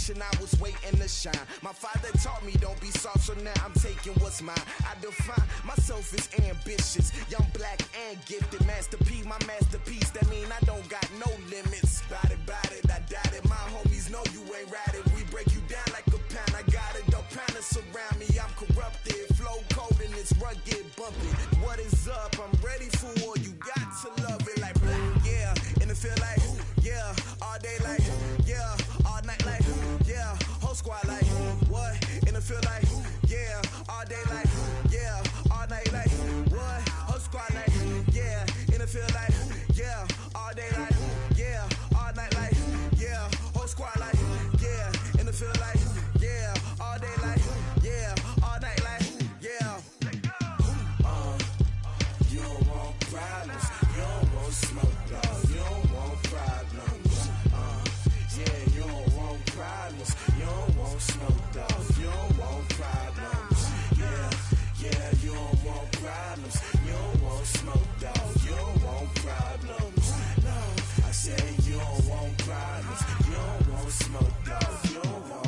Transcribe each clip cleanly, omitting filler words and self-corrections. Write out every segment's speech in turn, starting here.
generation, I was waiting to shine. My father taught me don't be soft, so now I'm taking what's mine. I define myself as ambitious, young, black, and gifted. Master P, my masterpiece, that mean I don't got no limits. Bout it, I doubt it. My homies know you ain't ratted. We break you down like a pound. I got it, don't pound us around me. I'm corrupted, flow cold and it's rugged, bumpy. What is up? I'm ready for war. You got to love it like yeah, and it feel like yeah, all day like yeah, all night like yeah, whole squad like what? And it feel like yeah, all day like yeah, all night like what? Whole squad like yeah, and it feel like yeah, all day like yeah, all night like yeah, whole squad like yeah, and it feel like yeah, all day like yeah, all night like yeah. You don't want problems, you don't want smoke, dog. You don't want problems. Yeah, you don't want problems, you don't want smoke, dog. You don't want problems. Yeah, you don't want problems, you don't want smoke, dog. You don't want problems. No, I said you don't want problems, you don't want smoke, dog. You don't want.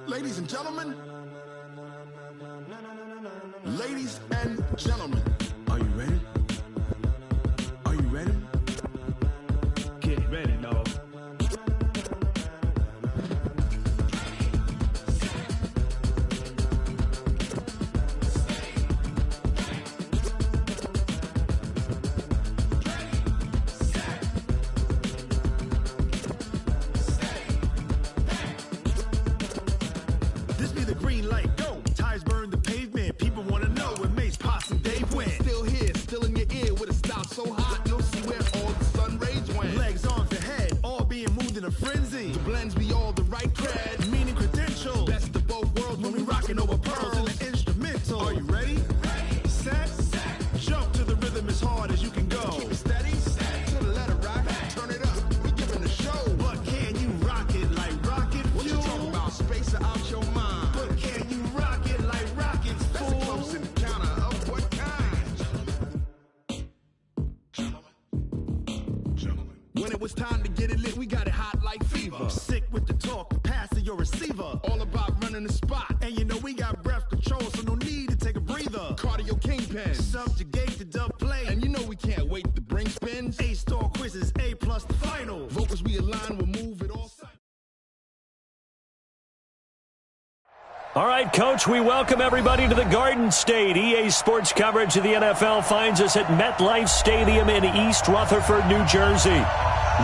Ladies and gentlemen, ladies and gentlemen, are you ready? Are you ready? a frenzy. The blends be all the right cred, meaning credential. Best of both worlds when we rockin' over pearls in the instrumental. Are you ready? Set. Jump to the rhythm as hard as you can go. Keep it steady. To the letter rock. Turn it up. We giving a show. But can you rock it like rocket fuel? What you talking about? Space out your mind. But can you rock it like rockets, fool? That's a close encounter of what kind? Gentlemen. When it was time to get it lit, we got it hot like fever. Sick with the talk, pass to your receiver. All about running the spot. And you know we got breath control, so no need to take a breather. Cardio kingpin, subjugate the dub play. And you know we can't wait to bring spins. A-star quizzes, A+ the final. Vocals we align, we'll move it all. All right, Coach, we welcome everybody to the Garden State. EA Sports coverage of the NFL finds us at MetLife Stadium in East Rutherford, New Jersey.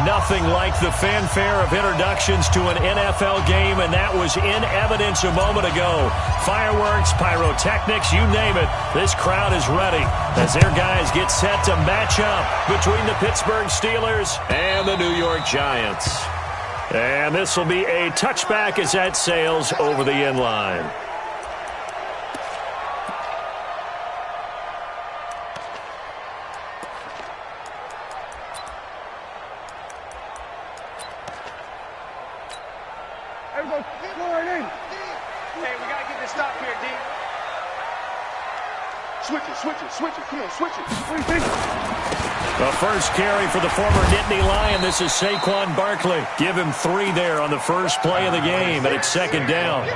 Nothing like the fanfare of introductions to an NFL game, and that was in evidence a moment ago. Fireworks, pyrotechnics, you name it. This crowd is ready as their guys get set to match up between the Pittsburgh Steelers and the New York Giants. And this will be a touchback as that sails over the end line. Hey, we got to get this stop here, D. Switch it. Come on, switch it. What do you think? The first carry for the former Nittany Lion. This is Saquon Barkley. Give him 3 there on the first play of the game, and it's second down.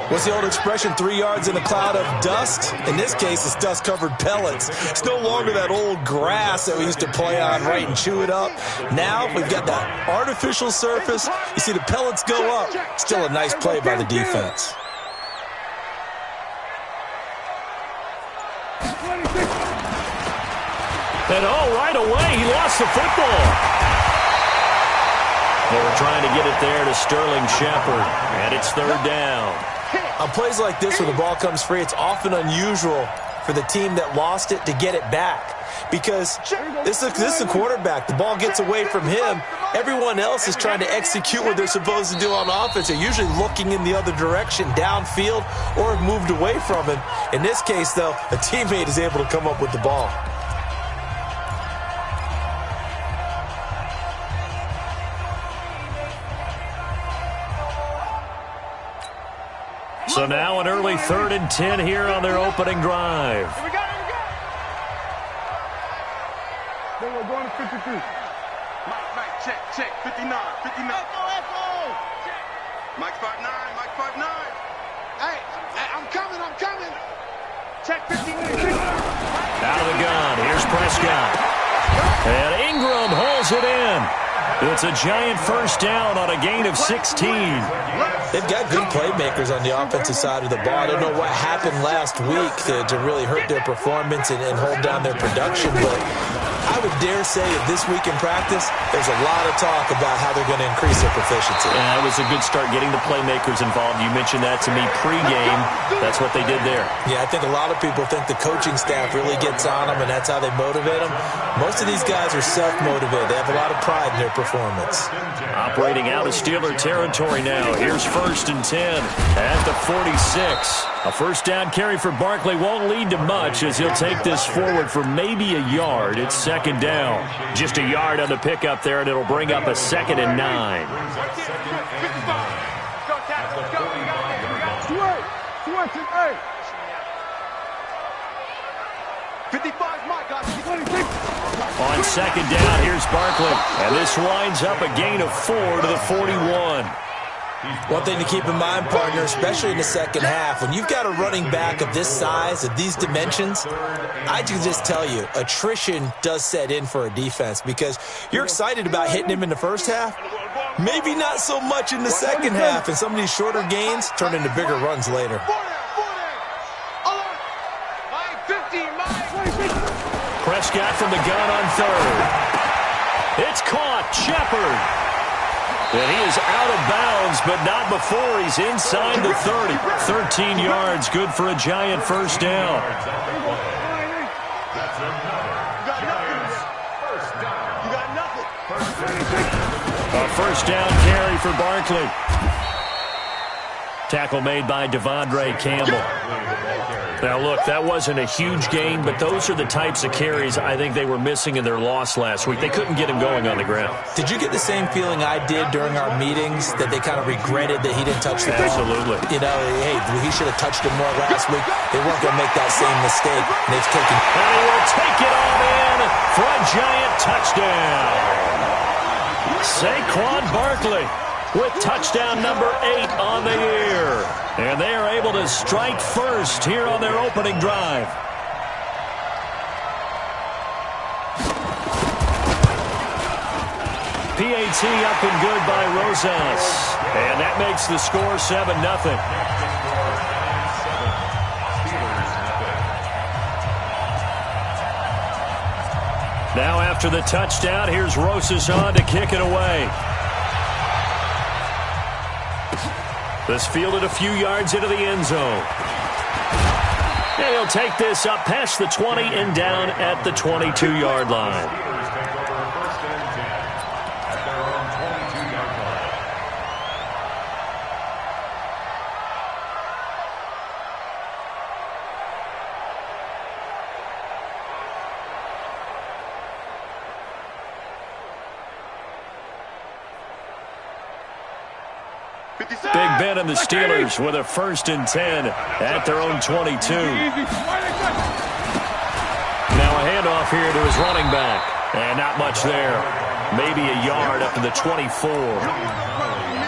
What's the old expression, 3 yards in a cloud of dust? In this case, it's dust-covered pellets. It's no longer that old grass that we used to play on, right, and chew it up. Now we've got that artificial surface. You see the pellets go up. Still a nice play by the defense. And right away, he lost the football. They were trying to get it there to Sterling Shepard, and it's third down. On plays like this where the ball comes free, it's often unusual for the team that lost it to get it back. Because this is the quarterback. The ball gets away from him. Everyone else is trying to execute what they're supposed to do on offense. They're usually looking in the other direction, downfield, or have moved away from him. In this case, though, a teammate is able to come up with the ball. So now an early 3rd and 10 here on their opening drive. Here we go. Then we're going to 53. Mike, check. 59. Echo. Mike 5'9". Hey, I'm coming. Check 59. Out of the gun. Here's Prescott. And Ingram holds it in. It's a giant first down on a gain of 16. They've got good playmakers on the offensive side of the ball. I don't know what happened last week to really hurt their performance and hold down their production, but I would dare say that this week in practice, there's a lot of talk about how they're going to increase their proficiency. Yeah, it was a good start getting the playmakers involved. You mentioned that to me pregame. That's what they did there. Yeah, I think a lot of people think the coaching staff really gets on them, and that's how they motivate them. Most of these guys are self-motivated. They have a lot of pride in their performance. Operating out of Steeler territory now. Here's 1st and 10 at the 46. A first down carry for Barkley won't lead to much as he'll take this forward for maybe a yard. It's second down. Just a yard on the pickup there, and it'll bring up a 2nd and 9. Switch it, hey. 55, Mike, guys. On second down, here's Barkley. And this winds up a gain of 4 to the 41. One thing to keep in mind, partner, especially in the second half, when you've got a running back of this size, of these dimensions, I can just tell you, attrition does set in for a defense because you're excited about hitting him in the first half, maybe not so much in the second half, and some of these shorter gains turn into bigger runs later. Prescott from the gun on 3rd. It's caught. Shepard. And he is out of bounds, but not before he's inside the 30. 13 yards, good for a giant first down. A first down carry for Barkley. Tackle made by Devondre Campbell. Now, look, that wasn't a huge gain, but those are the types of carries I think they were missing in their loss last week. They couldn't get him going on the ground. Did you get the same feeling I did during our meetings, that they kind of regretted that he didn't touch the ball? Absolutely. You know, hey, he should have touched it more last week. They weren't going to make that same mistake, and they've taken... And he will take it on in for a giant touchdown. Saquon Barkley with touchdown number 8 on the year. And they are able to strike first here on their opening drive. PAT up and good by Rosas. And that makes the score 7-0. Now after the touchdown, here's Rosas on to kick it away. This fielded a few yards into the end zone. And he'll take this up past the 20 and down at the 22-yard line. Big Ben and the Steelers with a 1st and 10 at their own 22. Now a handoff here to his running back. And not much there. Maybe a yard up to the 24.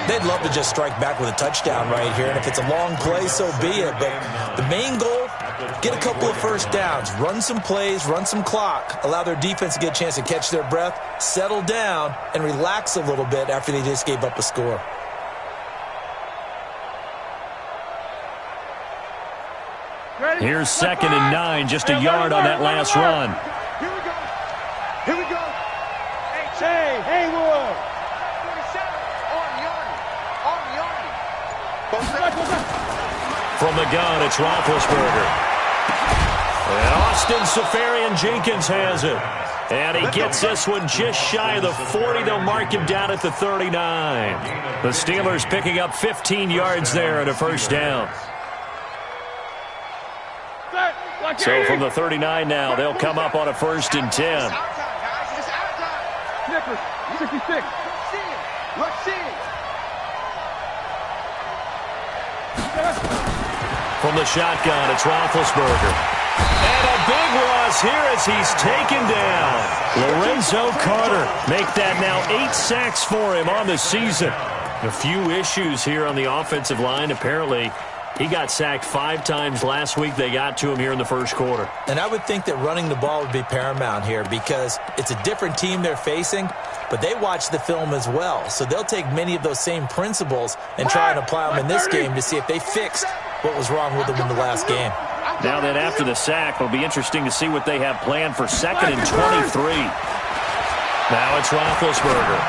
They'd love to just strike back with a touchdown right here. And if it's a long play, so be it. But the main goal, get a couple of first downs. Run some plays, run some clock. Allow their defense to get a chance to catch their breath, settle down, and relax a little bit after they just gave up a score. Here's 2nd and 9, just a yard on that last run. Here we go. Here we go. Hey, Haywood. 47. From the gun, it's Roethlisberger. And Austin Seferian-Jenkins has it. And he gets this one just shy of the 40. They'll mark him down at the 39. The Steelers picking up 15 yards there and a first down. So from the 39 now, they'll come up on a 1st and 10. Snickers, 66. Let's see. From the shotgun, it's Roethlisberger. And a big loss here as he's taken down. Lorenzo Carter make that now 8 sacks for him on the season. A few issues here on the offensive line. Apparently, he got sacked 5 times last week. They got to him here in the first quarter. And I would think that running the ball would be paramount here because it's a different team they're facing, but they watch the film as well. So they'll take many of those same principles and try and apply them in this game to see if they fixed what was wrong with them in the last game. Now then, after the sack, it'll be interesting to see what they have planned for 2nd and 23. Now it's Roethlisberger.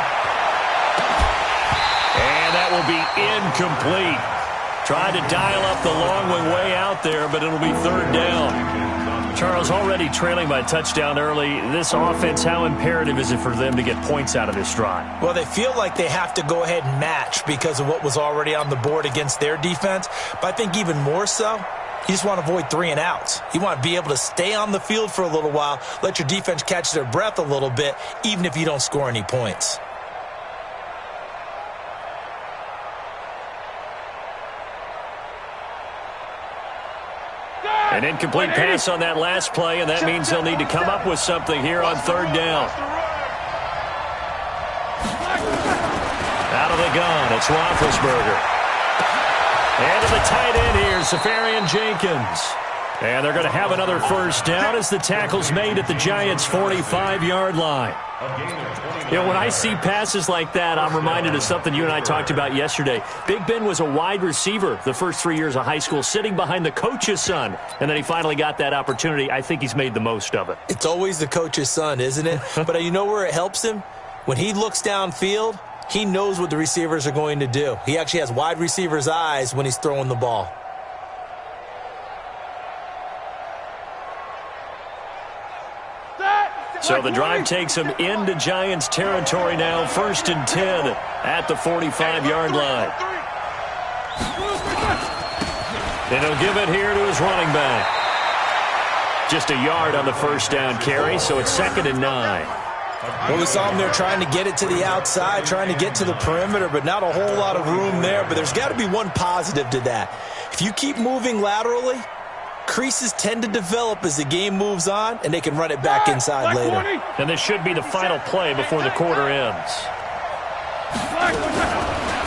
And that will be incomplete. Tried to dial up the long one way out there, but it'll be 3rd down. Charles, already trailing by a touchdown early. This offense, how imperative is it for them to get points out of this drive? Well, they feel like they have to go ahead and match because of what was already on the board against their defense. But I think even more so, you just want to avoid 3 and outs. You want to be able to stay on the field for a little while, let your defense catch their breath a little bit, even if you don't score any points. An incomplete pass on that last play, and that means they'll need to come up with something here on 3rd down. Out of the gun, it's Roethlisberger. And to the tight end here, Seferian-Jenkins. And they're going to have another first down as the tackle's made at the Giants' 45-yard line. You know, when I see passes like that, I'm reminded of something you and I talked about yesterday. Big Ben was a wide receiver the first 3 years of high school, sitting behind the coach's son, and then he finally got that opportunity. I think he's made the most of it. It's always the coach's son, isn't it? But you know where it helps him? When he looks downfield, he knows what the receivers are going to do. He actually has wide receivers' eyes when he's throwing the ball. So the drive takes them into Giants territory now. 1st and 10 at the 45-yard line. And he'll give it here to his running back. Just a yard on the first down carry, so it's 2nd and 9. Well, we saw him there trying to get it to the outside, trying to get to the perimeter, but not a whole lot of room there. But there's got to be one positive to that. If you keep moving laterally, creases tend to develop as the game moves on, and they can run it back inside later. And this should be the final play before the quarter ends.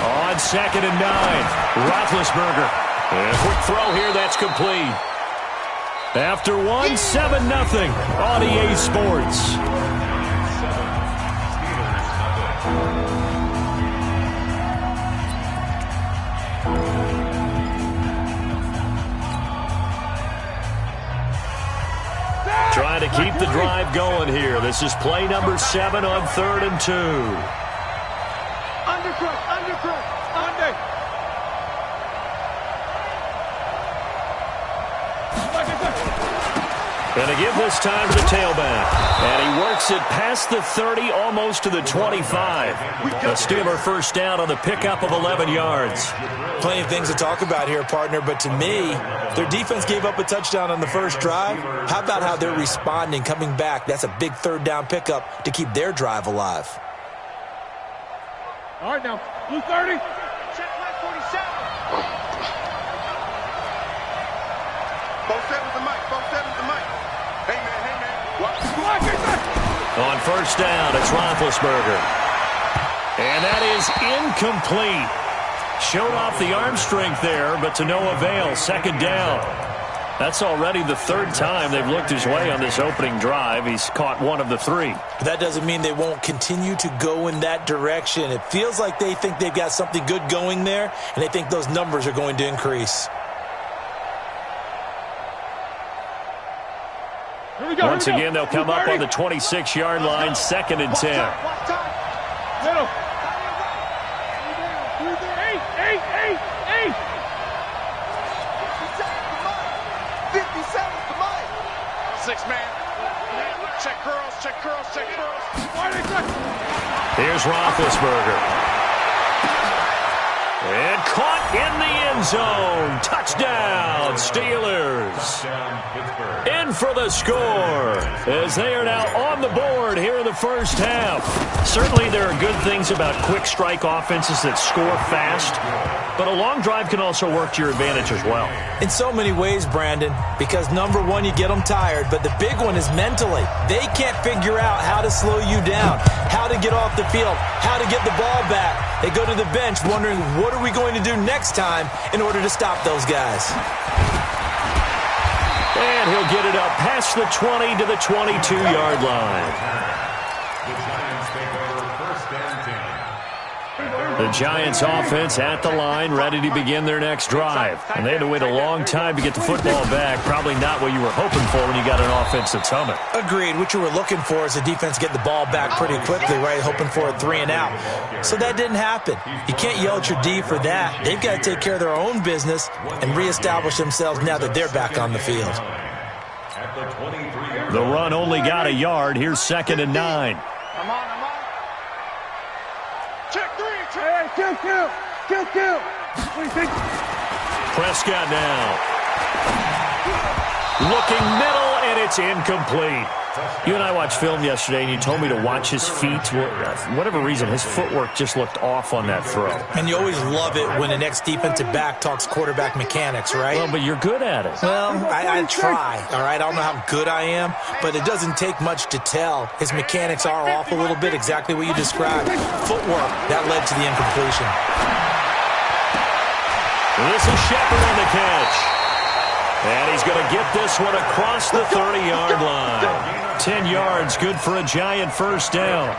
On 2nd and 9, Roethlisberger. And a quick throw here, that's complete. After 7-0 on EA Sports. Trying to keep the drive going here. This is play number 7 on 3rd and 2. And to give this time to the tailback. And he works it past the 30, almost to the 25. A Steeler first down on the pickup of 11 yards. Plenty of things to talk about here, partner, but to me, their defense gave up a touchdown on the first drive. How about how they're responding, coming back? That's a big 3rd down pickup to keep their drive alive. All right, now, blue 30. Check flag 47. Both sevens the mic, both sevens the mic. Hey, man. On first down, it's Roethlisberger. And that is incomplete. Showed off the arm strength there, but to no avail. 2nd down. That's already the 3rd time they've looked his way on this opening drive. He's caught 1 of the 3. But that doesn't mean they won't continue to go in that direction. It feels like they think they've got something good going there, and they think those numbers are going to increase. Once again, they'll come up on the 26-yard line, 2nd and 10. Middle. 6-man. Check curls. Here's Roethlisberger. And caught in the end zone. Touchdown, Steelers. In for the score as they are now on the board here in the first half. Certainly there are good things about quick strike offenses that score fast, but a long drive can also work to your advantage as well. In so many ways, Brandon, because number one, you get them tired, but the big one is mentally. They can't figure out how to slow you down, how to get off the field, how to get the ball back. They go to the bench wondering, what are we going to do next time in order to stop those guys? And he'll get it up past the 20 to the 22-yard line. The Giants offense at the line, ready to begin their next drive. And they had to wait a long time to get the football back. Probably not what you were hoping for when you got an offense that's humming. Agreed. What you were looking for is the defense get the ball back pretty quickly, right? Hoping for a 3-and-out. So that didn't happen. You can't yell at your D for that. They've got to take care of their own business and reestablish themselves now that they're back on the field. The run only got a yard. Here's 2nd and 9. I'm on. Check 3. Hey, kill. What do you think? Prescott now. Looking middle, and it's incomplete. You and I watched film yesterday, and you told me to watch his feet. For whatever reason, his footwork just looked off on that throw. And you always love it when the next defensive back talks quarterback mechanics, right? Well, but you're good at it. Well, I try, all right? I don't know how good I am, but it doesn't take much to tell. His mechanics are off a little bit, exactly what you described. Footwork, that led to the incompletion. This is Shepard on the catch. And he's going to get this one across the 30-yard line. 10 yards, good for a Giant first down.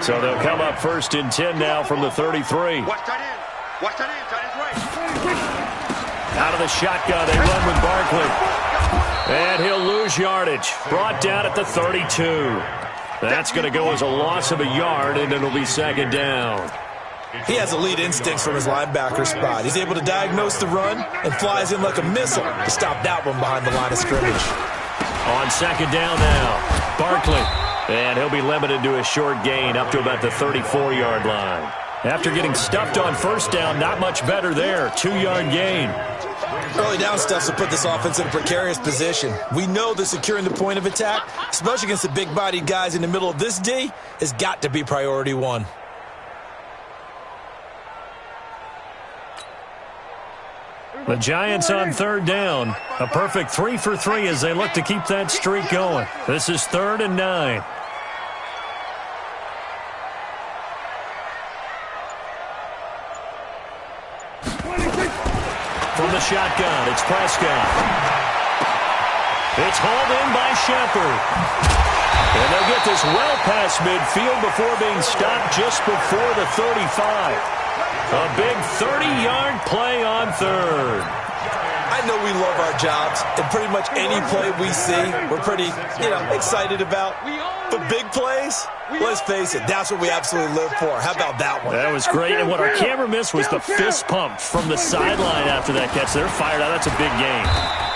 So they'll come up 1st and 10 now from the 33. Watch tight end. Tight end's right. Out of the shotgun, they run with Barkley. And he'll lose yardage. Brought down at the 32. That's going to go as a loss of a yard, and it'll be 2nd down. He has elite instincts from his linebacker spot. He's able to diagnose the run and flies in like a missile to stop that one behind the line of scrimmage. On second down now, Barkley. And he'll be limited to a short gain up to about the 34-yard line. After getting stuffed on first down, not much better there. 2-yard gain. Early down stuff will put this offense in a precarious position. We know that securing the point of attack, especially against the big-bodied guys in the middle of this D, has got to be priority one. The Giants on third down. A perfect 3 for 3 as they look to keep that streak going. This is 3rd and 9. From the shotgun, it's Prescott. It's hauled in by Shepard. And they'll get this well past midfield before being stopped just before the 35. A big 30-yard play on third. I know we love our jobs, and pretty much any play we see, we're pretty, excited about. But big plays, let's face it, that's what we absolutely live for. How about that one? That was great, and what our camera missed was the fist pump from the sideline after that catch. They're fired out. That's a big gain.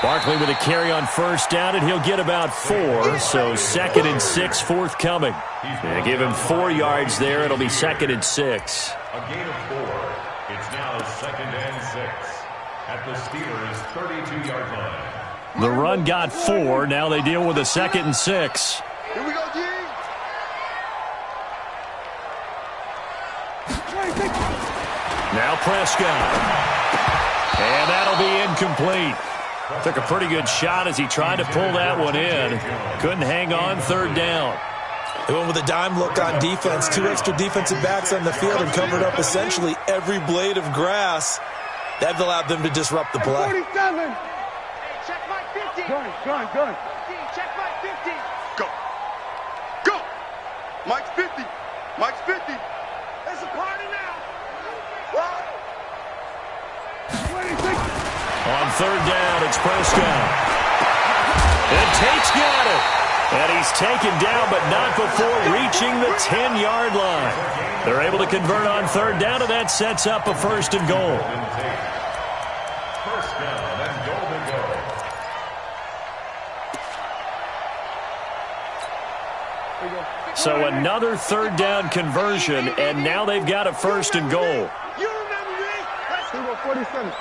Barkley with a carry on first down, and he'll get about 4, so 2nd and 6 forthcoming. Yeah, give him 4 yards there. It'll be 2nd and 6. A gain of 4. It's now 2nd and 6 at the Steelers' 32-yard line. The run got 4. Now they deal with a 2nd and 6. Here we go, G. Now Prescott. And that'll be incomplete. Took a pretty good shot as he tried to pull that one in. Couldn't hang on 3rd down. They went with a dime look on defense. 2 extra defensive backs on the field and covered up essentially every blade of grass. That allowed them to disrupt the play. 47. Hey, check my 50. Gun. Check my 50. Go. Mike's 50. Mike's 50. It's a party now. On 3rd down, it's Prescott. And Tate's got it. And he's taken down, but not before reaching the 10-yard line. They're able to convert on 3rd down, and that sets up a 1st and goal. First down and goal to go. So another 3rd down conversion, and now they've got a 1st and goal. You remember me? Let's go 47.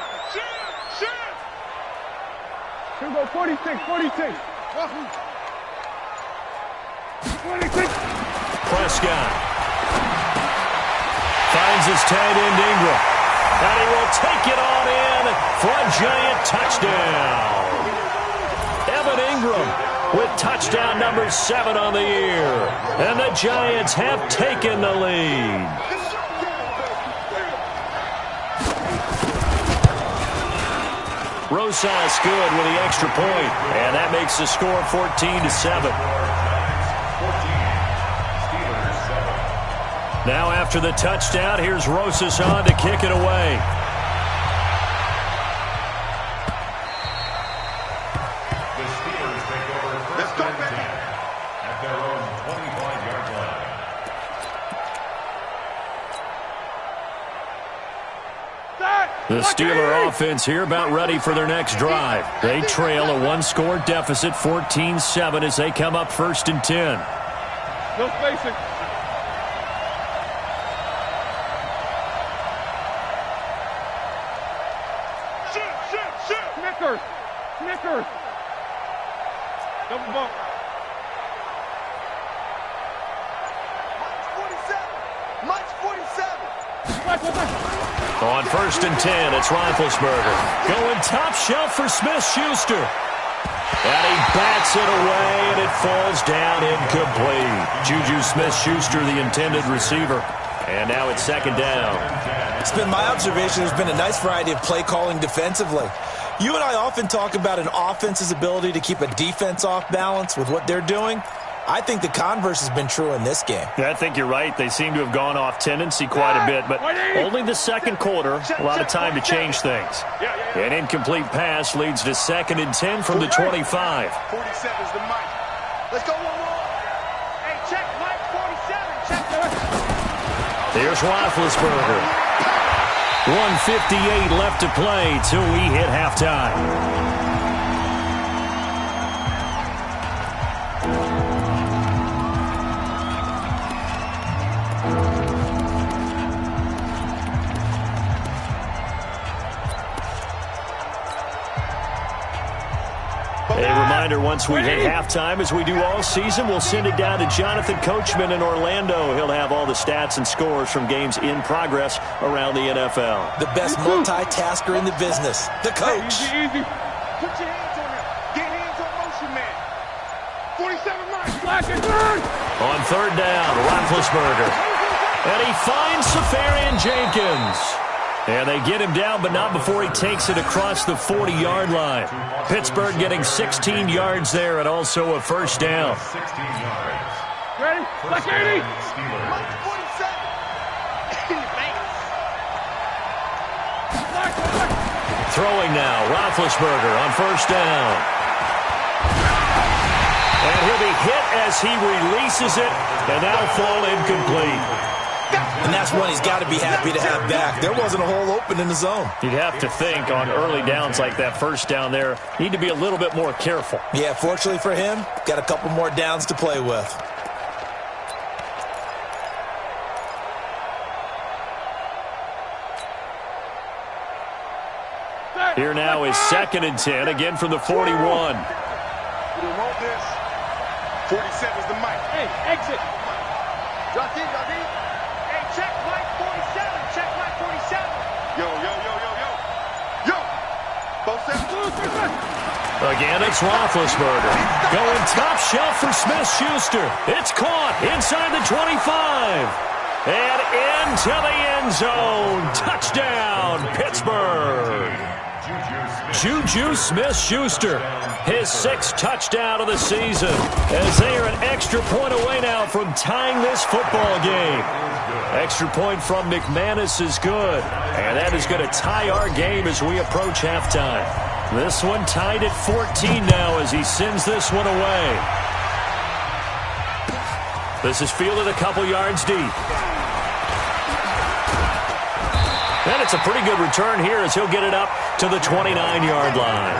Here we go 46. 26. Prescott finds his tight end Ingram. And he will take it on in for a Giant touchdown. Evan Ingram with touchdown number 7 on the year. And the Giants have taken the lead. Rosas good with the extra point. And that makes the score 14-7. Now after the touchdown, here's Rosas on to kick it away. The Steelers take over 1st and 10 at their own 25-yard line. The Steeler offense here about ready for their next drive. They trail a 1-score deficit, 14-7, as they come up 1st and 10. No spacing. Snickers. Double bump. Mike's 47. On 1st and 10, it's Roethlisberger. Going top shelf for Smith-Schuster. And he bats it away, and it falls down incomplete. Juju Smith-Schuster, the intended receiver. And now it's 2nd down. It's been my observation there's been a nice variety of play calling defensively. You and I often talk about an offense's ability to keep a defense off balance with what they're doing. I think the converse has been true in this game. Yeah, I think you're right. They seem to have gone off tendency quite a bit, but only the 2nd quarter, a lot of time to change things. An incomplete pass leads to 2nd and 10 from the 25. 47's the Mike. Let's go one more. Hey, check Mike 47. Check. Here's Roethlisberger. 1:58 left to play till we hit halftime. Once we hit halftime, as we do all season, we'll send it down to Jonathan Coachman in Orlando. He'll have all the stats and scores from games in progress around the NFL. The best multitasker in the business, the coach. Easy. Put your hands on him. Get hands on motion, man. 47 miles. Black and burn. On third down, Roethlisberger. And he finds Safarian Jenkins. And they get him down, but not before he takes it across the 40-yard line. Pittsburgh getting 16 yards there and also a first down. 16 yards. Ready? Black 80. Throwing now, Roethlisberger on first down. And he'll be hit as he releases it, and that'll fall incomplete. And that's one he's got to be happy to have back. There wasn't a hole open in the zone. You'd have to think on early downs like that first down there, need to be a little bit more careful. Yeah, fortunately for him, got a couple more downs to play with. Here now is 2nd and 10, again from the 41. You don't want this. 47's the mic. Hey, exit. Jockey. Hey, check Mike 47. Check Mike 47. Yo. Both sides. Again, it's Roethlisberger. Going top shelf for Smith-Schuster. It's caught inside the 25. And into the end zone. Touchdown, Pittsburgh. Juju Smith-Schuster, his 6th touchdown of the season, as they are an extra point away now from tying this football game. Extra point from McManus is good, and that is going to tie our game as we approach halftime. This one tied at 14 now as he sends this one away. This is fielded a couple yards deep. And it's a pretty good return here as he'll get it up to the 29-yard line.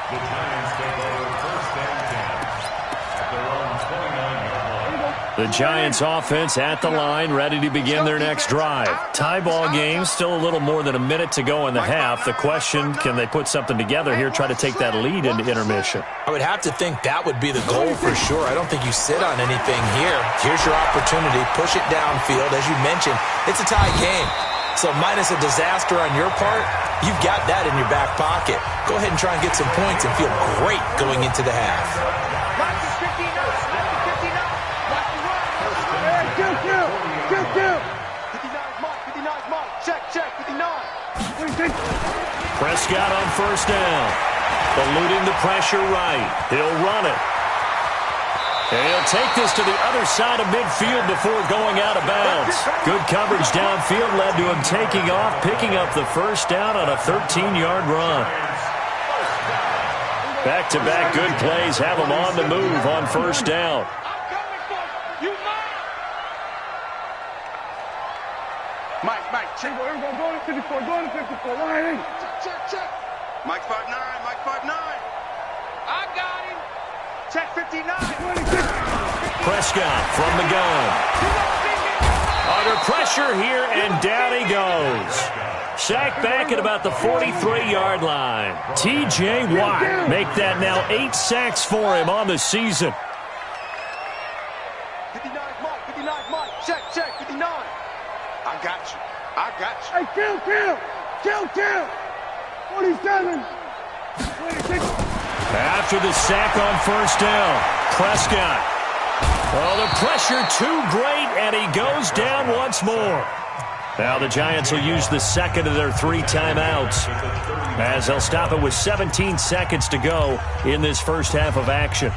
The Giants take over 1st and 10 at their own 29-yard line. The Giants offense at the line, ready to begin their next drive. Tie ball game, still a little more than a minute to go in the half. The question, can they put something together here, try to take that lead into intermission? I would have to think that would be the goal for sure. I don't think you sit on anything here. Here's your opportunity. Push it downfield. As you mentioned, it's a tie game. So minus a disaster on your part, you've got that in your back pocket. Go ahead and try and get some points and feel great going into the half. Prescott on first down. Eluding the pressure right. He'll run it. And he'll take this to the other side of midfield before going out of bounds. Good coverage downfield led to him taking off, picking up the first down on a 13-yard run. Back-to-back good plays have him on the move on first down. Mike, check. Go to 54, line in. Check. Mike 5'9", Mike 5'9". I got him. Check 59. Prescott from the gun. Under pressure here, and down he goes. Sacked back at about the 43-yard line. T.J. Watt make that now 8 sacks for him on the season. 59 Mike. Check 59. I got you. Hey, kill. 47. 26. After the sack on first down, Prescott. Oh, the pressure too great, and he goes down once more. Now the Giants will use the second of their 3 timeouts, as they'll stop it with 17 seconds to go in this first half of action.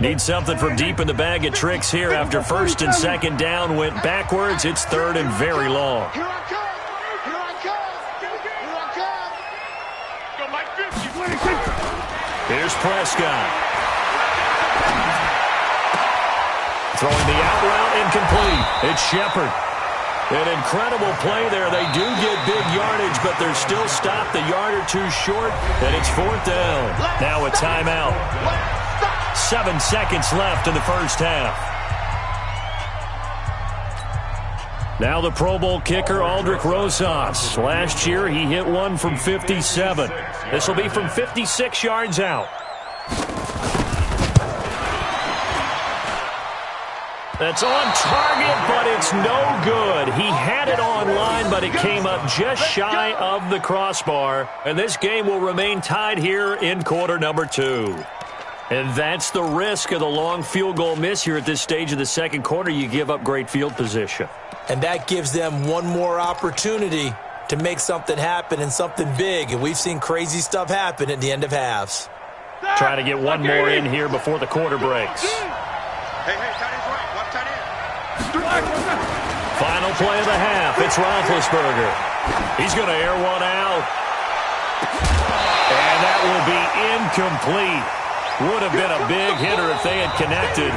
Need something from deep in the bag of tricks here after first and second down went backwards. It's third and very long. Here I come. Here's Prescott. Throwing the out route, incomplete. It's Shepard. An incredible play there. They do get big yardage, but they're still stopped a yard or two short, and it's 4th down. Now a timeout. 7 seconds left in the first half. Now the Pro Bowl kicker, Aldrick Rosas. Last year, he hit one from 57. This will be from 56 yards out. That's on target, but it's no good. He had it on line, but it came up just shy of the crossbar. And this game will remain tied here in quarter number 2. And that's the risk of the long field goal miss here at this stage of the second quarter. You give up great field position. And that gives them one more opportunity to make something happen and something big. And we've seen crazy stuff happen at the end of halves. Try to get one more in here before the quarter breaks. Hey, tight end's right. Watch tight end. Final play of the half. It's Roethlisberger. He's going to air one out. And that will be incomplete. Would have been a big hitter if they had connected.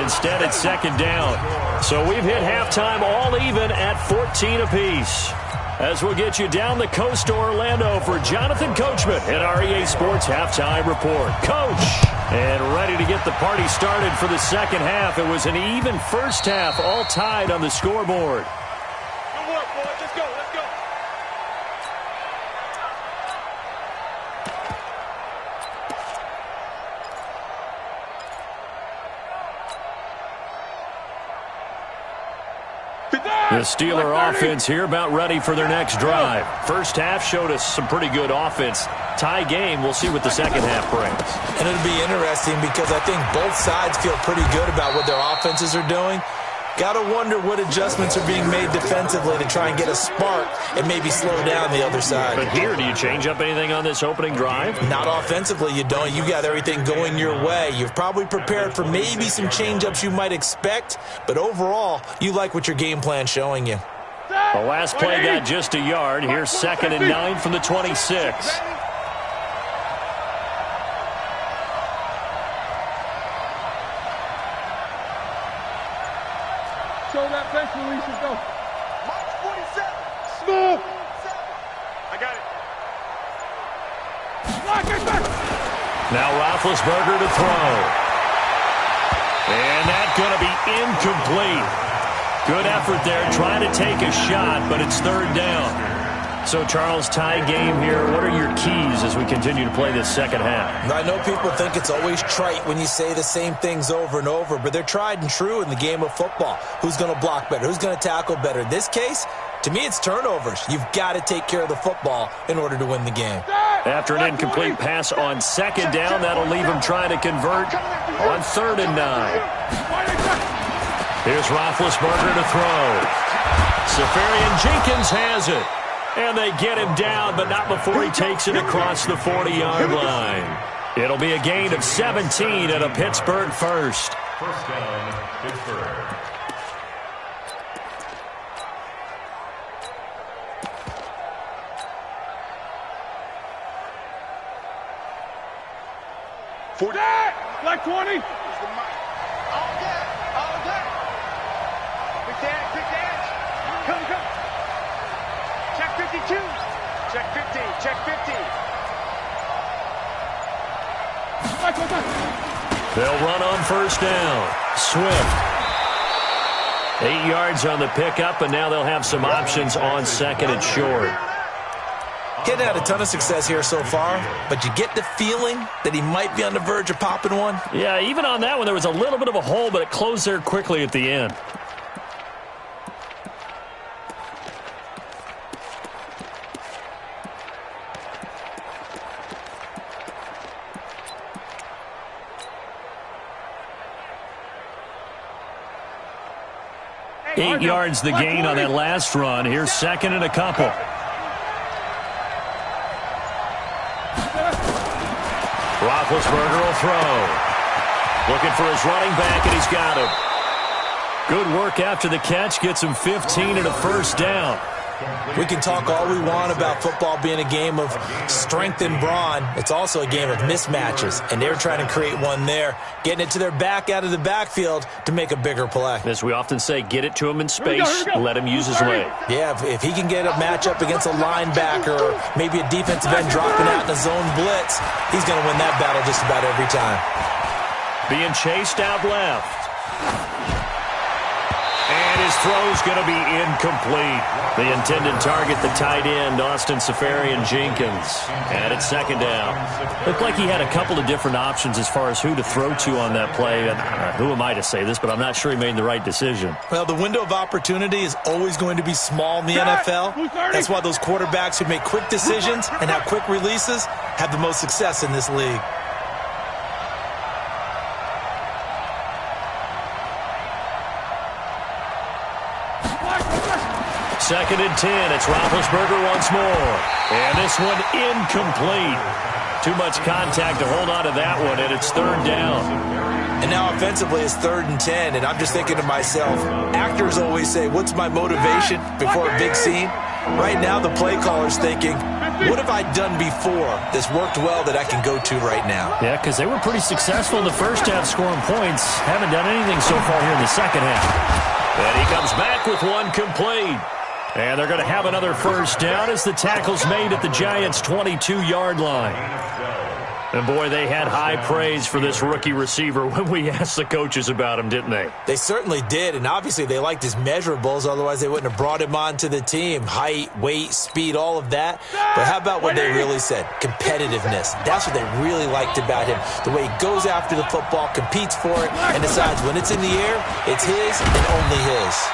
Instead, it's second down. So we've hit halftime all even at 14 apiece. As we'll get you down the coast to Orlando for Jonathan Coachman at our EA Sports Halftime Report. Coach! And ready to get the party started for the second half. It was an even first half, all tied on the scoreboard. Good work, boys. Let's go. The Steeler offense here about ready for their next drive. First half showed us some pretty good offense. Tie game, we'll see what the second half brings. And it'll be interesting because I think both sides feel pretty good about what their offenses are doing. Got to wonder what adjustments are being made defensively to try and get a spark and maybe slow down the other side. But here, do you change up anything on this opening drive? Not offensively, you don't. You got everything going your way. You've probably prepared for maybe some change-ups you might expect, but overall, you like what your game plan's showing you. The last play got just a yard. Here's 2nd and 9 from the 26. Show that bench release and go. March 47. Smooth. I got it. Lock it back. Now Roethlisberger to throw. And that's going to be incomplete. Good effort there, trying to take a shot, but it's 3rd down. So, Charles, tie game here. What are your keys as we continue to play this second half? I know people think it's always trite when you say the same things over and over, but they're tried and true in the game of football. Who's going to block better? Who's going to tackle better? In this case, to me, it's turnovers. You've got to take care of the football in order to win the game. After an incomplete pass on 2nd down, that'll leave him trying to convert on 3rd and 9. Here's Roethlisberger to throw. Safarian Jenkins has it. And they get him down, but not before he takes it across the 40-yard line. It'll be a gain of 17 and a Pittsburgh first. First down, Pittsburgh. Black 20. All day. Big dance. Come. Check 52. Check 50. Check 50. They'll run on first down. Swift. 8 yards on the pickup, and now they'll have some options on 2nd and short. Getting had a ton of success here so far, but you get the feeling that he might be on the verge of popping one. Yeah, even on that one, there was a little bit of a hole, but it closed there quickly at the end. Eight yards the gain on that last run. Here's 2nd and a couple. Roethlisberger will throw. Looking for his running back, and he's got him. Good work after the catch. Gets him 15 and a first down. We can talk all we want about football being a game of strength and brawn. It's also a game of mismatches, and they're trying to create one there, getting it to their back out of the backfield to make a bigger play. As we often say, get it to him in space, let him use his leg. Yeah, if he can get a matchup against a linebacker or maybe a defensive end dropping out in a zone blitz, he's going to win that battle just about every time. Being chased out left. And his throw's going to be incomplete. The intended target, the tight end, Austin Safarian-Jenkins. And it's second down. Looked like he had a couple of different options as far as who to throw to on that play. Who am I to say this, but I'm not sure he made the right decision. Well, the window of opportunity is always going to be small in the NFL. That's why those quarterbacks who make quick decisions and have quick releases have the most success in this league. Second and 10. It's Roethlisberger once more. And this one incomplete. Too much contact to hold on to that one, and it's third down. And now offensively it's 3rd and 10, and I'm just thinking to myself, actors always say, what's my motivation before a big scene? Right now the play caller's thinking, what have I done before that's worked well that I can go to right now? Yeah, because they were pretty successful in the first half scoring points. Haven't done anything so far here in the second half. And he comes back with one complete. And they're going to have another first down as the tackle's made at the Giants' 22-yard line. And, boy, they had high praise for this rookie receiver when we asked the coaches about him, didn't they? They certainly did, and obviously they liked his measurables. Otherwise, they wouldn't have brought him onto the team. Height, weight, speed, all of that. But how about what they really said? Competitiveness. That's what they really liked about him. The way he goes after the football, competes for it, and decides when it's in the air, it's his and only his.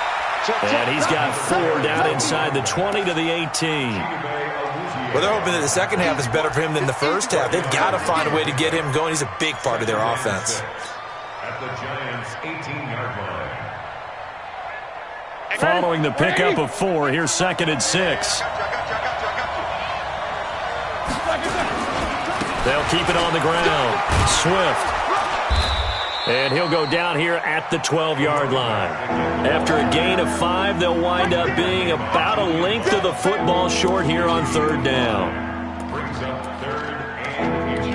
And he's got 4 down inside the 20 to the 18. Well, they're hoping that the second half is better for him than the first half. They've got to find a way to get him going. He's a big part of their offense. At the Giants' 18-yard line. Following the pickup of 4, here's second and 6. They'll keep it on the ground. Swift. And he'll go down here at the 12-yard line. After a gain of 5, they'll wind up being about a length of the football short here on third down. Brings up 3rd and inches.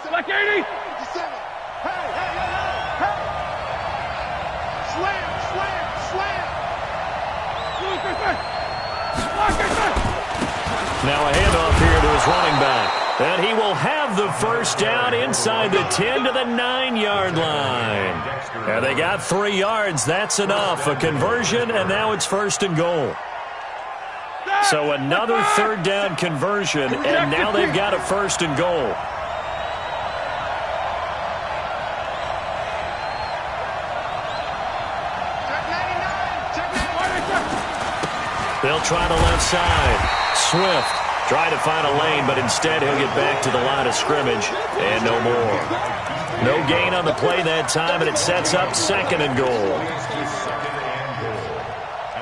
Select 80. Hey. Slam. Now a handoff here to his running back. And he will have the first down inside the 10 to the 9-yard line. And they got 3 yards. That's enough. A conversion, and now it's first and goal. So another third down conversion, and now they've got a first and goal. They'll try the left side. Swift try to find a lane, but instead he'll get back to the line of scrimmage, and no more. No gain on the play that time, and it sets up second and goal. At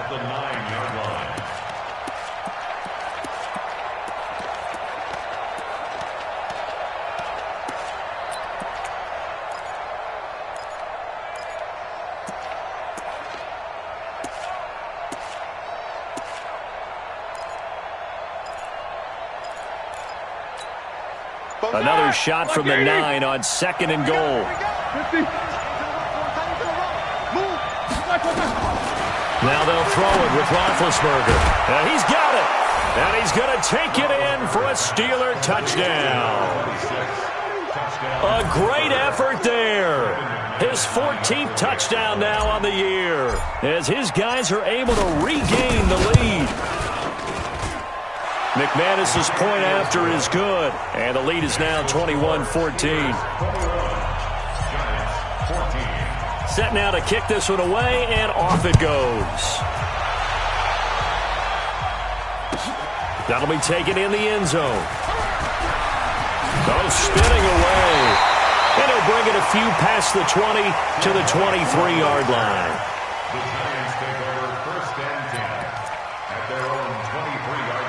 the 9-yard line. Another shot from the 9 on second and goal. Now they'll throw it with Roethlisberger. And he's got it. And he's going to take it in for a Steeler touchdown. A great effort there. His 14th touchdown now on the year, as his guys are able to regain the lead. McManus's point after is good, and the lead is now 21-14. Set now to kick this one away, and off it goes. That'll be taken in the end zone. Oh, spinning away. And he'll bring it a few past the 20 to the 23-yard line. The Giants take over 1st and 10 at their own 23-yard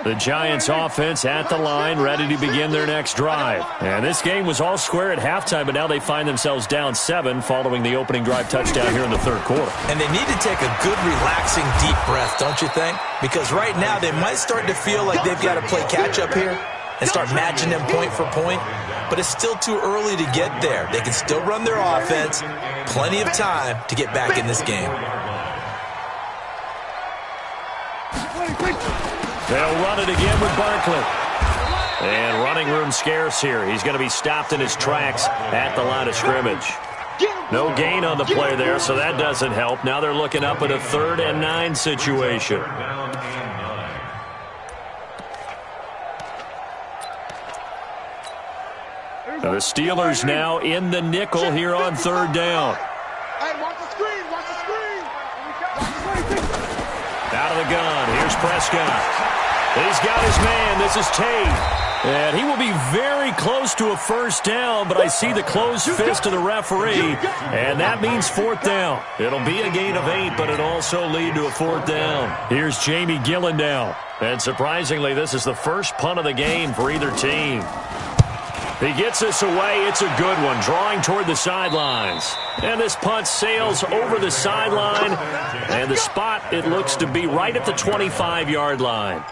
The Giants offense at the line, ready to begin their next drive. And this game was all square at halftime, but now they find themselves down 7 following the opening drive touchdown here in the third quarter. And they need to take a good, relaxing, deep breath, don't you think? Because right now they might start to feel like they've got to play catch-up here and start matching them point for point. But it's still too early to get there. They can still run their offense. Plenty of time to get back in this game. They'll run it again with Barkley. And running room scarce here. He's going to be stopped in his tracks at the line of scrimmage. No gain on the play there, so that doesn't help. Now they're looking up at a 3rd and 9 situation. The Steelers now in the nickel here on 3rd down. Hey, watch the screen, watch the screen. Out of the gun, here's Prescott. He's got his man, this is Tate. And he will be very close to a 1st down, but I see the closed fist of the referee, and that means 4th down. It'll be a gain of 8, but it'll also lead to a 4th down. Here's Jamie Gillen now. And surprisingly, this is the first punt of the game for either team. He gets this away. It's a good one, drawing toward the sidelines. And this punt sails over the sideline. And the spot, it looks to be right at the 25-yard line.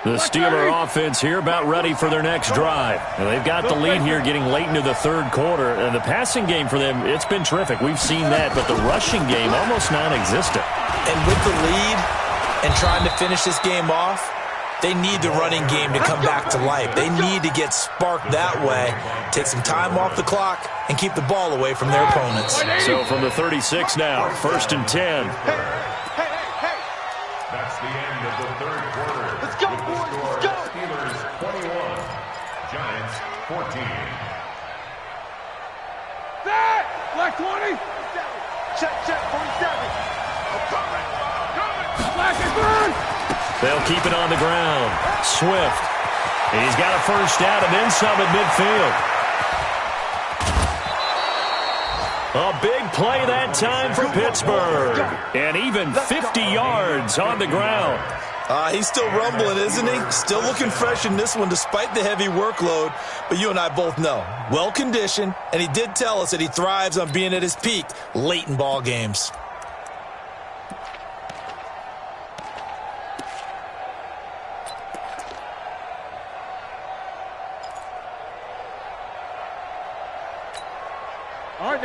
The Steeler offense here about ready for their next drive. And they've got the lead here getting late into the 3rd quarter. And the passing game for them, it's been terrific. We've seen that. But the rushing game, almost non-existent. And with the lead and trying to finish this game off, they need the running game to come back to life. They need to get sparked that way, take some time off the clock, and keep the ball away from their opponents. So from the 36 now, 1st and 10. That's the end of the 3rd quarter. Let's go, boys, let's go. Steelers 21, Giants 14. That! Black 20. Check, 47. I'm coming. Black and burn. They'll keep it on the ground. Swift. He's got a 1st down and then some at midfield. A big play that time for Pittsburgh. And even 50 yards on the ground. He's still rumbling, isn't he? Still looking fresh in this one despite the heavy workload. But you and I both know, well-conditioned, and he did tell us that he thrives on being at his peak late in ball games.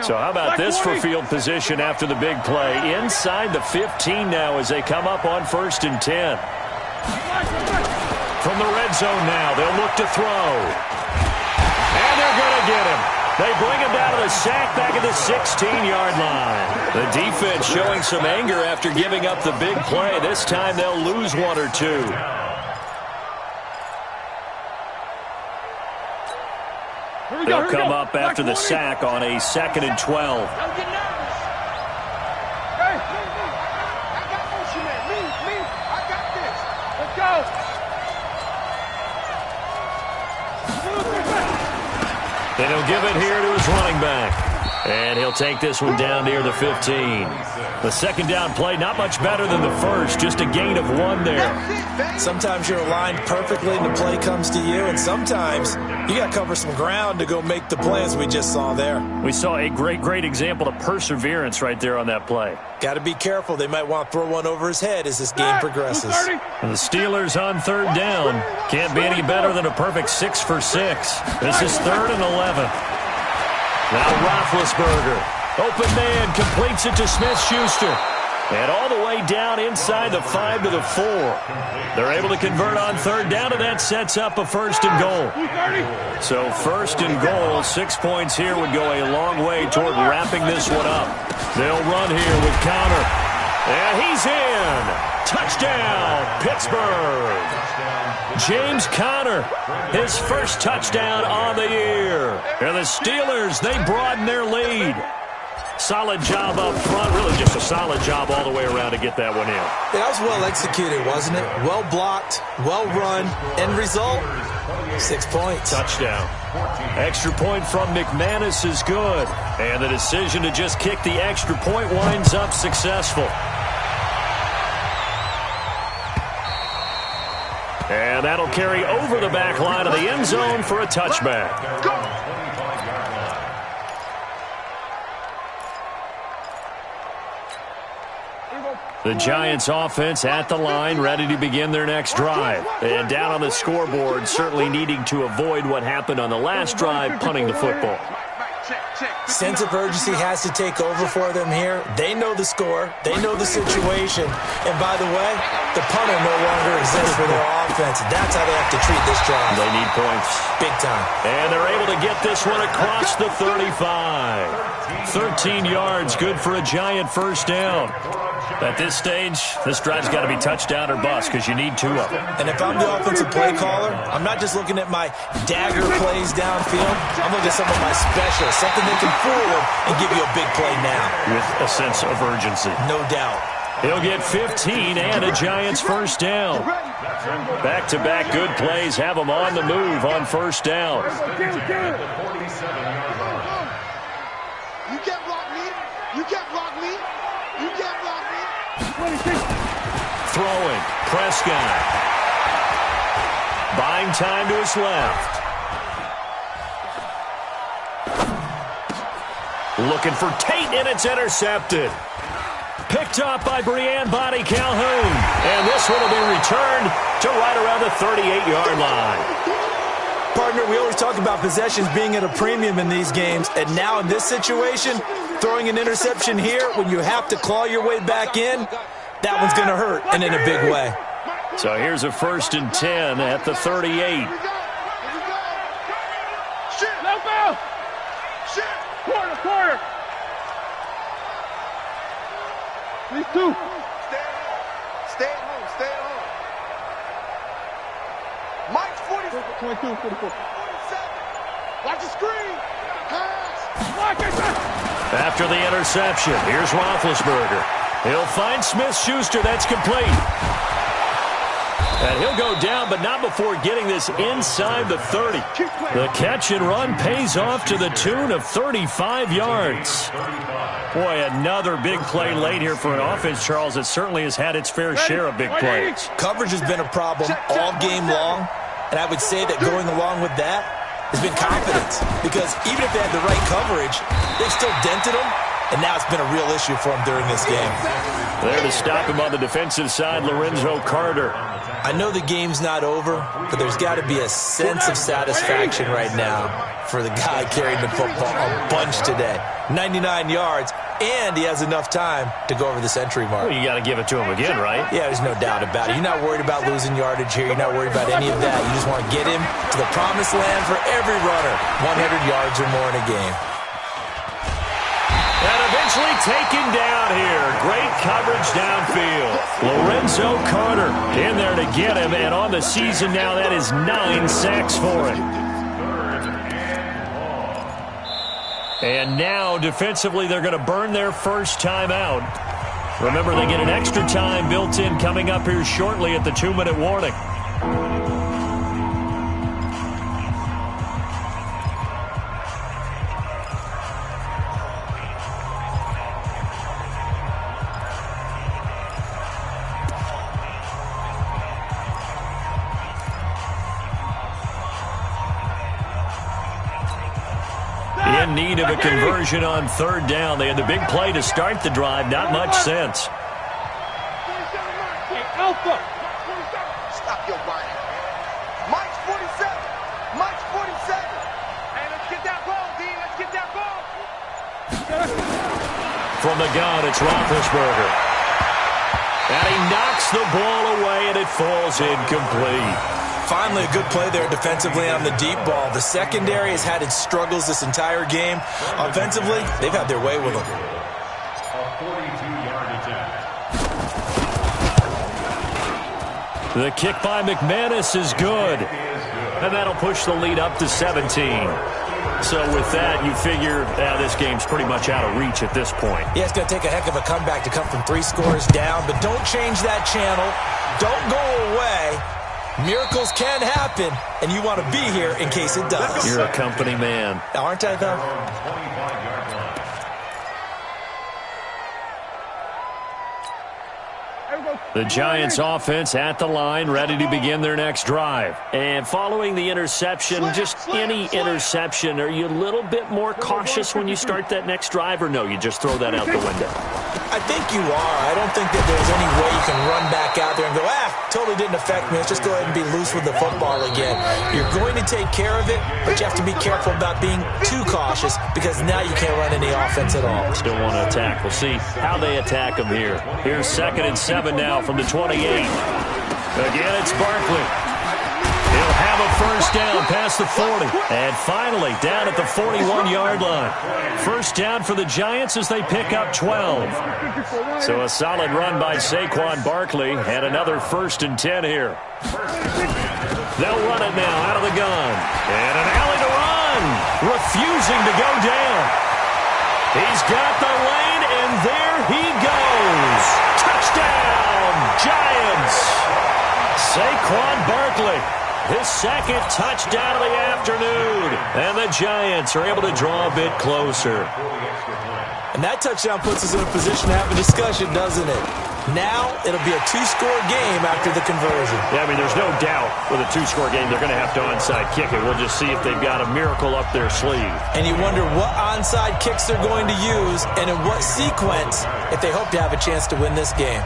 So how about this for field position after the big play? Inside the 15 now as they come up on 1st and 10. From the red zone now, they'll look to throw. And they're going to get him. They bring him down to the sack back at the 16-yard line. The defense showing some anger after giving up the big play. This time they'll lose 1 or 2. They'll come up after the sack on a 2nd and 12. Don't get nervous. Hey, I got motion, man. Me. I got this. Let's go. Then he'll give it here to his running back. And he'll take this one down near the 15. The 2nd down play, not much better than the first. Just a gain of 1 there. Sometimes you're aligned perfectly and the play comes to you, and sometimes you got to cover some ground to go make the play as we just saw there. We saw a great example of perseverance right there on that play. Got to be careful. They might want to throw one over his head as this game progresses. And the Steelers on 3rd down. Can't be any better than a perfect 6 for 6. This is 3rd and 11. Now Roethlisberger, open man, completes it to Smith-Schuster. And all the way down inside the 5 to the 4. They're able to convert on 3rd down, and that sets up a 1st and goal. So 1st and goal, 6 points here would go a long way toward wrapping this one up. They'll run here with Conner. And he's in. Touchdown, Pittsburgh. James Conner, his 1st touchdown on the year. And the Steelers, they broaden their lead. Solid job up front, really just a solid job all the way around to get that one in. Yeah, that was well executed, wasn't it? Well blocked, well run. End result, 6 points. Touchdown. Extra point from McManus is good. And the decision to just kick the extra point winds up successful. And that'll carry over the back line of the end zone for a touchback. The Giants offense at the line, ready to begin their next drive. And down on the scoreboard, certainly needing to avoid what happened on the last drive, punting the football. Sense of urgency has to take over for them here. They know the score. They know the situation. And by the way, the punter no longer exists for their offense. That's how they have to treat this drive. They need points. Big time. And they're able to get this one across the 35. 13 yards, good for a Giant first down. At this stage, this drive's got to be touchdown or bust because you need two of them. And if I'm the offensive play caller, I'm not just looking at my dagger plays downfield. I'm looking at some of my specials, something that can fool them and give you a big play now. With a sense of urgency. No doubt. He'll get 15 and a Giants first down. Back-to-back good plays have them on the move on first down. You can't block me. You can't block me. You can't block me. Throwing. Prescott. Buying time to his left. Looking for Tate, and it's intercepted. Picked up by Breanne Body Calhoun. And this one will be returned to right around the 38-yard line. Partner, we always talk about possessions being at a premium in these games, and now in this situation, throwing an interception here when you have to claw your way back in, that one's going to hurt, and in a big way. So here's a 1st and 10 at the 38. Quarter. These two. Stay at home. Mike's 22, 44. 47. Watch the screen. Pass. After the interception, here's Roethlisberger. He'll find Smith-Schuster. That's complete. And he'll go down, but not before getting this inside the 30. The catch and run pays off to the tune of 35 yards. Boy, another big play late here for an offense, Charles, that certainly has had its fair share of big plays. Coverage has been a problem all game long, and I would say that going along with that has been confidence. Because even if they had the right coverage, they've still dented them, and now it's been a real issue for them during this game. There to stop him on the defensive side, Lorenzo Carter. I know the game's not over, but there's got to be a sense of satisfaction right now for the guy carrying the football a bunch today. 99 yards, and he has enough time to go over the century mark. Well, you got to give it to him again, right? Yeah, there's no doubt about it. You're not worried about losing yardage here. You're not worried about any of that. You just want to get him to the promised land for every runner, 100 yards or more in a game. And eventually taken down here. Great coverage downfield. Lorenzo Carter in there to get him, and on the season now, that is 9 sacks for him. And now, defensively, they're going to burn their first time out. Remember, they get an extra time built in coming up here shortly at the 2-minute warning. In need of a conversion on 3rd down. They had the big play to start the drive. Not much sense. Hey, Alpha. Stop your whining. Mike's 47. Mike's 47. Hey, let's get that ball, D. Let's get that ball. From the gun, it's Roethlisberger. And he knocks the ball away, and it falls incomplete. Finally, a good play there defensively on the deep ball. The secondary has had its struggles this entire game. Offensively, they've had their way with them. A 42-yard attempt. The kick by McManus is good. And that'll push the lead up to 17. So with that, you figure this game's pretty much out of reach at this point. Yeah, it's going to take a heck of a comeback to come from 3 scores down, but don't change that channel. Don't go away. Miracles can happen, and you want to be here in case it does. You're a company man. Aren't I, though? 25-yard line. The Giants offense at the line, ready to begin their next drive. And following the interception, just any interception, are you a little bit more cautious when you start that next drive, or no, you just throw that out the window? I think you are. I don't think that there's any way you can run back out there and go, totally didn't affect me. Let's just go ahead and be loose with the football again. You're going to take care of it, but you have to be careful about being too cautious because now you can't run any offense at all. Still want to attack. We'll see how they attack them here. Here's 2nd and 7 now from the 28. Again, it's Barkley. He'll have a first down past the 40. And finally, down at the 41-yard line. First down for the Giants as they pick up 12. So a solid run by Saquon Barkley and another 1st and 10 here. They'll run it now out of the gun. And an alley to run. Refusing to go down. He's got the lane, and there he goes. Touchdown, Giants. Saquon Barkley, his 2nd touchdown of the afternoon. And the Giants are able to draw a bit closer. And that touchdown puts us in a position to have a discussion, doesn't it? Now it'll be a 2-score game after the conversion. Yeah, I mean, there's no doubt with a 2-score game they're going to have to onside kick it. We'll just see if they've got a miracle up their sleeve. And you wonder what onside kicks they're going to use and in what sequence if they hope to have a chance to win this game.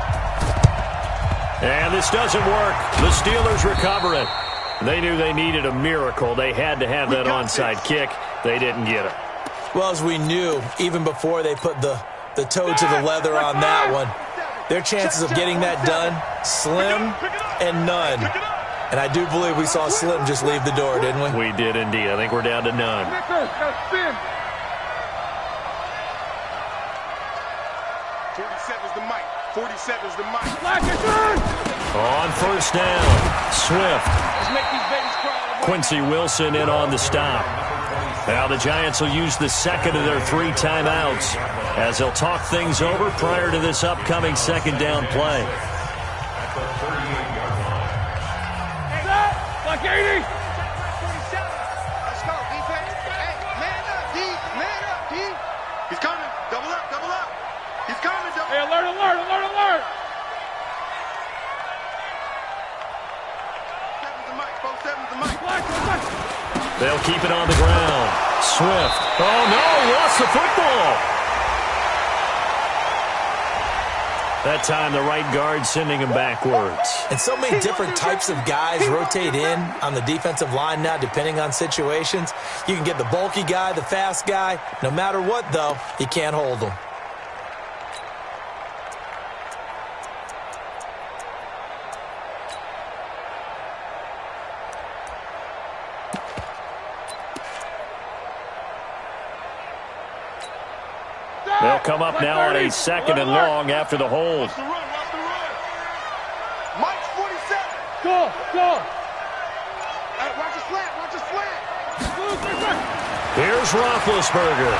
And this doesn't work. The Steelers recover it. They knew they needed a miracle. They had to have that onside kick. They didn't get it. Well, as we knew, even before they put the toe to the leather on that one, their chances of getting that done, slim and none. And I do believe we saw Slim just leave the door, didn't we? We did indeed. I think we're down to none. 47's the mic. 47's the mic. On first down, Swift. Quincy Wilson in on the stop. Now the Giants will use the 2nd of their 3 timeouts as they'll talk things over prior to this upcoming 2nd down play. Like 80. Let's go, defense. Hey, man up, D. Man up, D. He's coming. Double up, double up. He's coming. Double up. Hey, alert, alert, alert, alert. 7's the mic. 47's the mic. They'll keep it on the ground. Swift. Oh, no, lost the football. That time, the right guard sending him backwards. And so many different types of guys rotate in on the defensive line now, depending on situations. You can get the bulky guy, the fast guy. No matter what, though, you can't hold them. They'll come up now on a 2nd and long after the hold. Watch the run, watch the run. Mike's 47. Go. Hey, watch the slant, watch the slant. Here's Roethlisberger.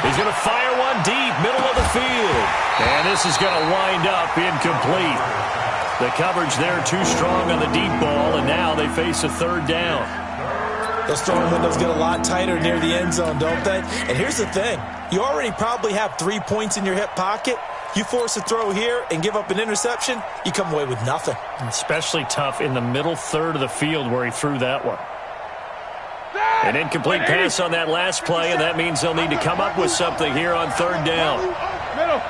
He's going to fire one deep, middle of the field. And this is going to wind up incomplete. The coverage there too strong on the deep ball, and now they face a 3rd down. Those throwing windows get a lot tighter near the end zone, don't they? And here's the thing. You already probably have 3 points in your hip pocket. You force a throw here and give up an interception, you come away with nothing. Especially tough in the middle 3rd of the field where he threw that one. An incomplete pass on that last play, and that means they'll need to come up with something here on 3rd down. Middle.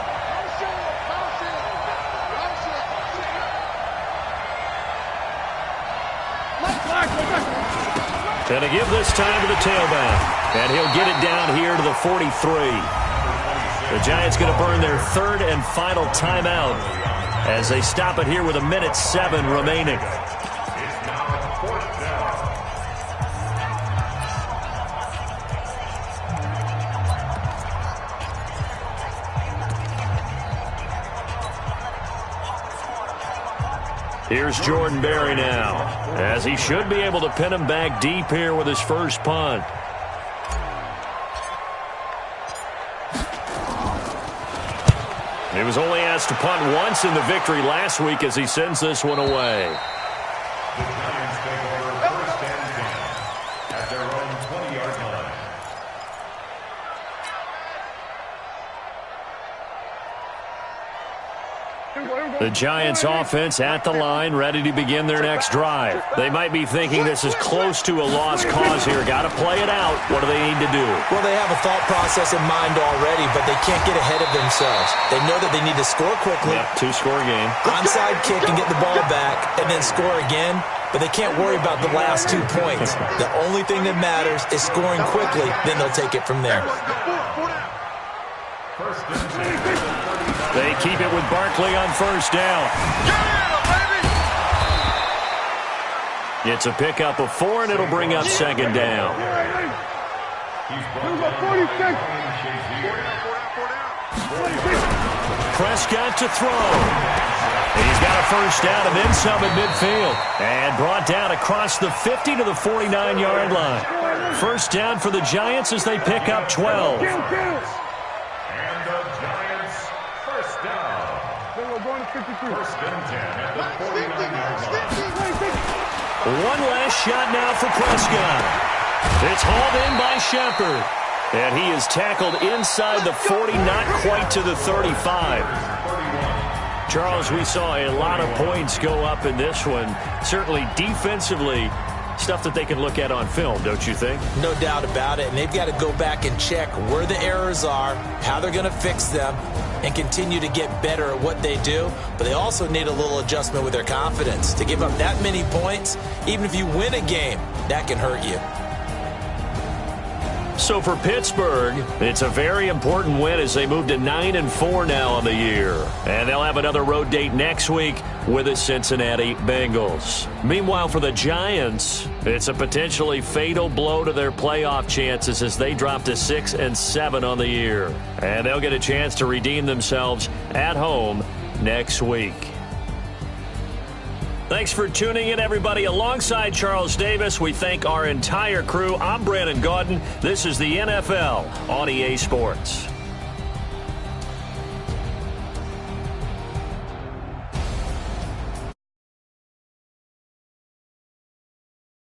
Going to give this time to the tailback. And he'll get it down here to the 43. The Giants going to burn their 3rd and final timeout as they stop it here with 1:07 remaining. Here's Jordan Berry now, as he should be able to pin him back deep here with his first punt. He was only asked to punt once in the victory last week as he sends this one away. The Giants take over 1st and 10 at their own 20-yard line. The Giants offense at the line, ready to begin their next drive. They might be thinking this is close to a lost cause here. Got to play it out. What do they need to do? Well, they have a thought process in mind already, but they can't get ahead of themselves. They know that they need to score quickly. Yep, two-score game. Onside kick and get the ball back, and then score again. But they can't worry about the last 2 points. The only thing that matters is scoring quickly. Then they'll take it from there. They keep it with Barkley on first down. It's a pickup of 4, and it'll bring up second down. Prescott to throw. He's got a first down and then some at midfield. And brought down across the 50 to the 49-yard line. First down for the Giants as they pick up 12. One last shot now for Prescott. It's hauled in by Shepard. And he is tackled inside the 40, not quite to the 35. Charles, we saw a lot of points go up in this one. Certainly defensively, stuff that they can look at on film, don't you think? No doubt about it. And they've got to go back and check where the errors are, how they're going to fix them, and continue to get better at what they do. But they also need a little adjustment with their confidence. To give up that many points, even if you win a game, that can hurt you. So for Pittsburgh, it's a very important win as they move to 9-4 now on the year. And they'll have another road date next week with the Cincinnati Bengals. Meanwhile, for the Giants, it's a potentially fatal blow to their playoff chances as they drop to 6-7 on the year. And they'll get a chance to redeem themselves at home next week. Thanks for tuning in, everybody. Alongside Charles Davis, we thank our entire crew. I'm Brandon Gaudin. This is the NFL on EA Sports.